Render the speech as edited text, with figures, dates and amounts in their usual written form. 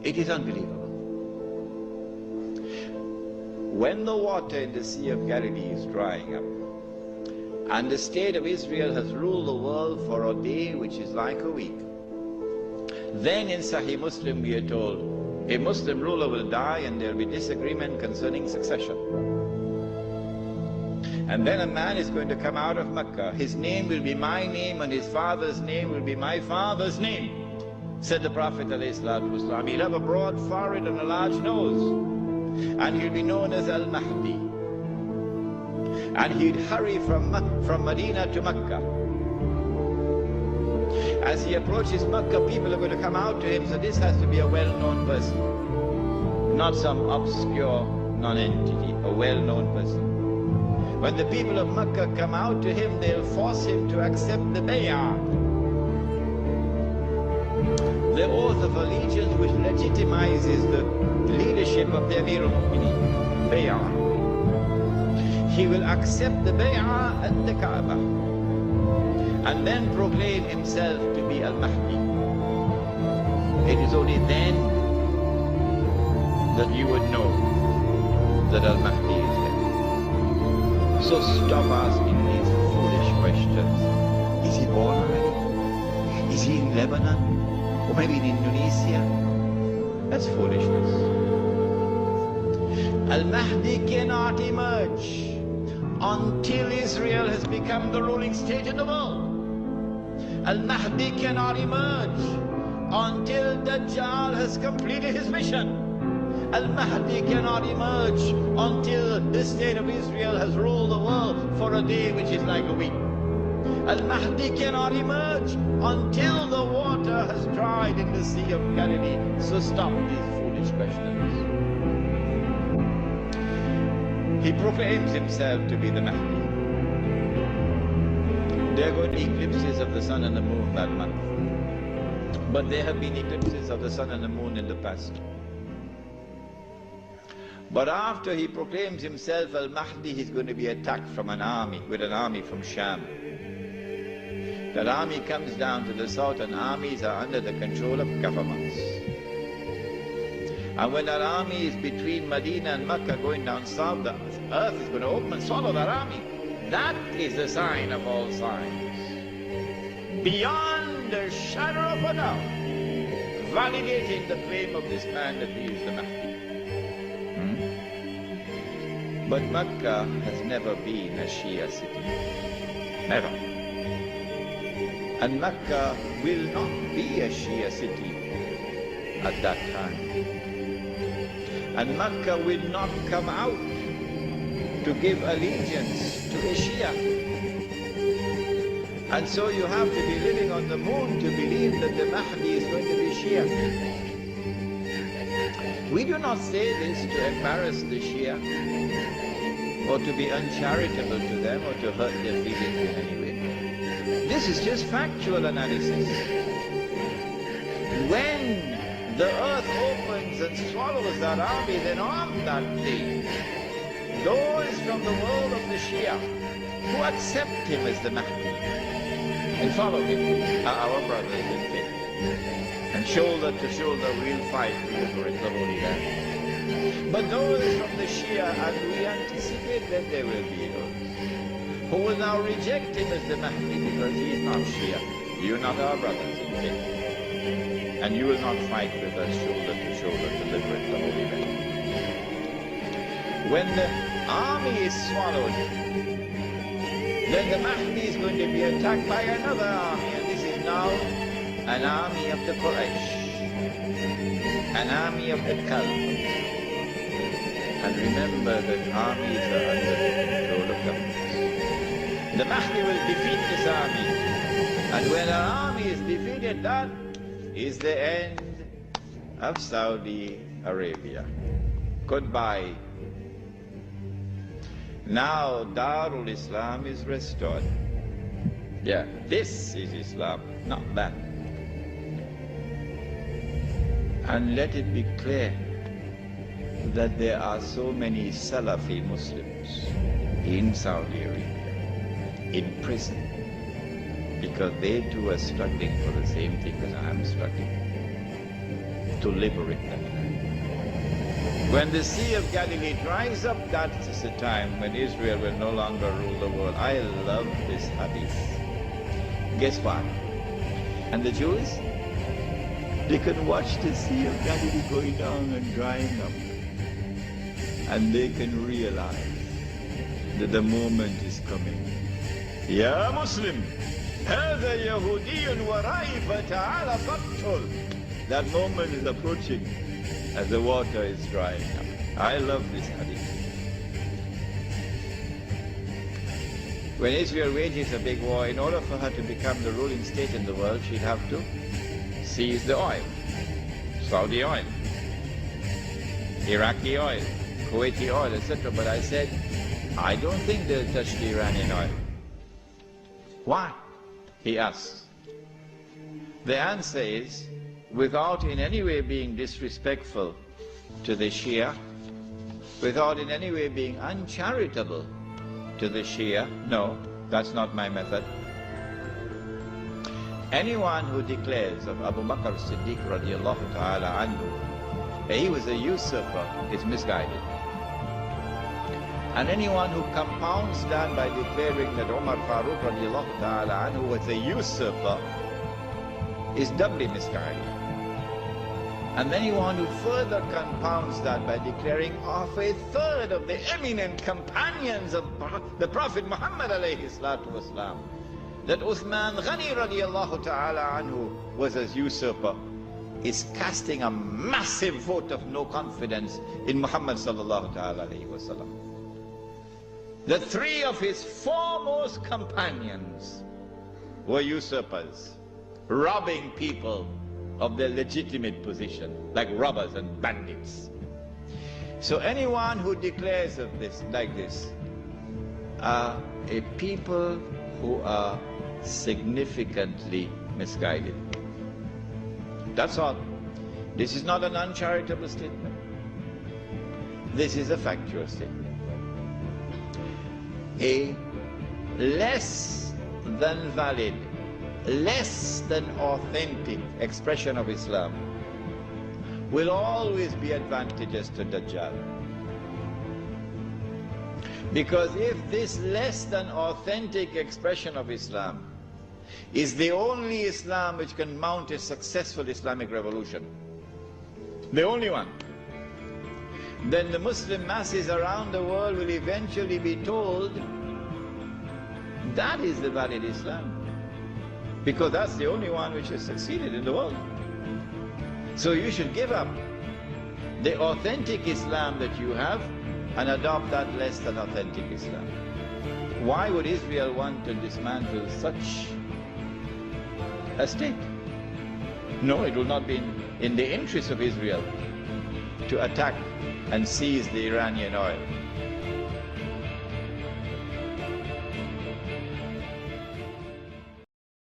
It is unbelievable. When the water in the Sea of Galilee is drying up, and the state of Israel has ruled the world for a day which is like a week, then in Sahih Muslim we are told, a Muslim ruler will die and there will be disagreement concerning succession. And then a man is going to come out of Mecca. His name will be my name and his father's name will be my father's name, said the Prophet ﷺ. He'll have a broad forehead and a large nose, and he'll be known as Al-Mahdi. And he'd hurry from Medina to Mecca. As he approaches Mecca, people are going to come out to him, so this has to be a well-known person, not some obscure non-entity, a well-known person. When the people of Mecca come out to him, they'll force him to accept the bay'ah, the oath of allegiance which legitimizes the leadership of the Amir al-Mu'mineen, bay'ah. He will accept the bay'ah at the Kaaba and then proclaim himself to be Al-Mahdi. It is only then that you would know that Al-Mahdi is there. So stop asking these foolish questions. Is he born already? Is he in Lebanon? Or maybe in Indonesia? That's foolishness. Al-Mahdi cannot emerge until Israel has become the ruling state in the world. Al-Mahdi cannot emerge until Dajjal has completed his mission. Al-Mahdi cannot emerge until the state of Israel has ruled the world for a day which is like a week. Al-Mahdi cannot emerge until the water has dried in the Sea of Galilee. So stop these foolish questions. He proclaims himself to be the Mahdi. There are going to be eclipses of the sun and the moon that month. But there have been eclipses of the sun and the moon in the past. But after he proclaims himself Al-Mahdi, he's going to be attacked from an army, with an army from Sham. That army comes down to the south, and armies are under the control of governments. And when that army is between Medina and Mecca going down south, the earth is going to open and swallow that army. That is the sign of all signs. Beyond a shadow of a doubt, validating the claim of this man that he is the Mahdi. But Mecca has never been a Shia city. Never. And Mecca will not be a Shia city at that time. And Mecca will not come out to give allegiance to a Shia. And so you have to be living on the moon to believe that the Mahdi is going to be Shia. We do not say this to embarrass the Shia, or to be uncharitable to them, or to hurt their feelings in any way. This is just factual analysis. When the earth opens and swallows that army, then on that day, those from the world of the Shia who accept him as the Mahdi and follow him are our brothers in faith. And shoulder to shoulder we'll fight to liberate the Holy Land. But those from the Shia, and we anticipate that there will be those who will now reject him as the Mahdi because he is not Shia. You are not our brothers in faith. And you will not fight with us shoulder to shoulder to liberate the Holy Land. When the army is swallowed, then the Mahdi is going to be attacked by another army, and this is now an army of the Quraysh, an army of the Kalb. And remember that armies are under the control of governments. The Mahdi will defeat this army, and when an army is defeated, that is the end of Saudi Arabia. Goodbye. Now Darul Islam is restored. Yeah, this is Islam, not that. And let it be clear that there are so many Salafi Muslims in Saudi Arabia, in prison, because they too are struggling for the same thing as I am struggling. to liberate them. When the Sea of Galilee dries up, that is the time when Israel will no longer rule the world. I love this hadith. Guess what? And the Jews, they can watch the Sea of Galilee going down and drying up. And they can realize that the moment is coming. Ya Muslim, هذا يهودي ورائي فتعال فاقتل. That moment is approaching as the water is drying up. I love this hadith. When Israel wages a big war, in order for her to become the ruling state in the world, she'd have to seize the oil. Saudi oil, Iraqi oil, Kuwaiti oil, etc. But I said, I don't think they'll touch the Iranian oil. Why? He asks. The answer is, without in any way being disrespectful to the Shia, without in any way being uncharitable to the Shia, no, that's not my method. Anyone who declares of Abu Bakr Siddiq radiallahu ta'ala anhu that he was a usurper is misguided. And anyone who compounds that by declaring that Umar Farooq radiallahu ta'ala anhu was a usurper is doubly misguided. And anyone who further compounds that by declaring of a third of the eminent companions of the Prophet Muhammad alayhi salatu wasalam, that Uthman Ghani radiallahu ta'ala anhu was a usurper, is casting a massive vote of no confidence in Muhammad sallallahu ta'ala alayhi wasallam. The three of his foremost companions were usurpers, robbing people of their legitimate position, like robbers and bandits. So anyone who declares of this like this are a people who are significantly misguided. That's all. This is not an uncharitable statement. This is a factual statement. A less than valid, less than authentic expression of Islam will always be advantageous to Dajjal. Because if this less than authentic expression of Islam is the only Islam which can mount a successful Islamic revolution, the only one, then the Muslim masses around the world will eventually be told that is the valid Islam, because that's the only one which has succeeded in the world. So you should give up the authentic Islam that you have and adopt that less than authentic Islam. Why would Israel want to dismantle such a state? No, it will not be in the interest of Israel to attack and seize the Iranian oil.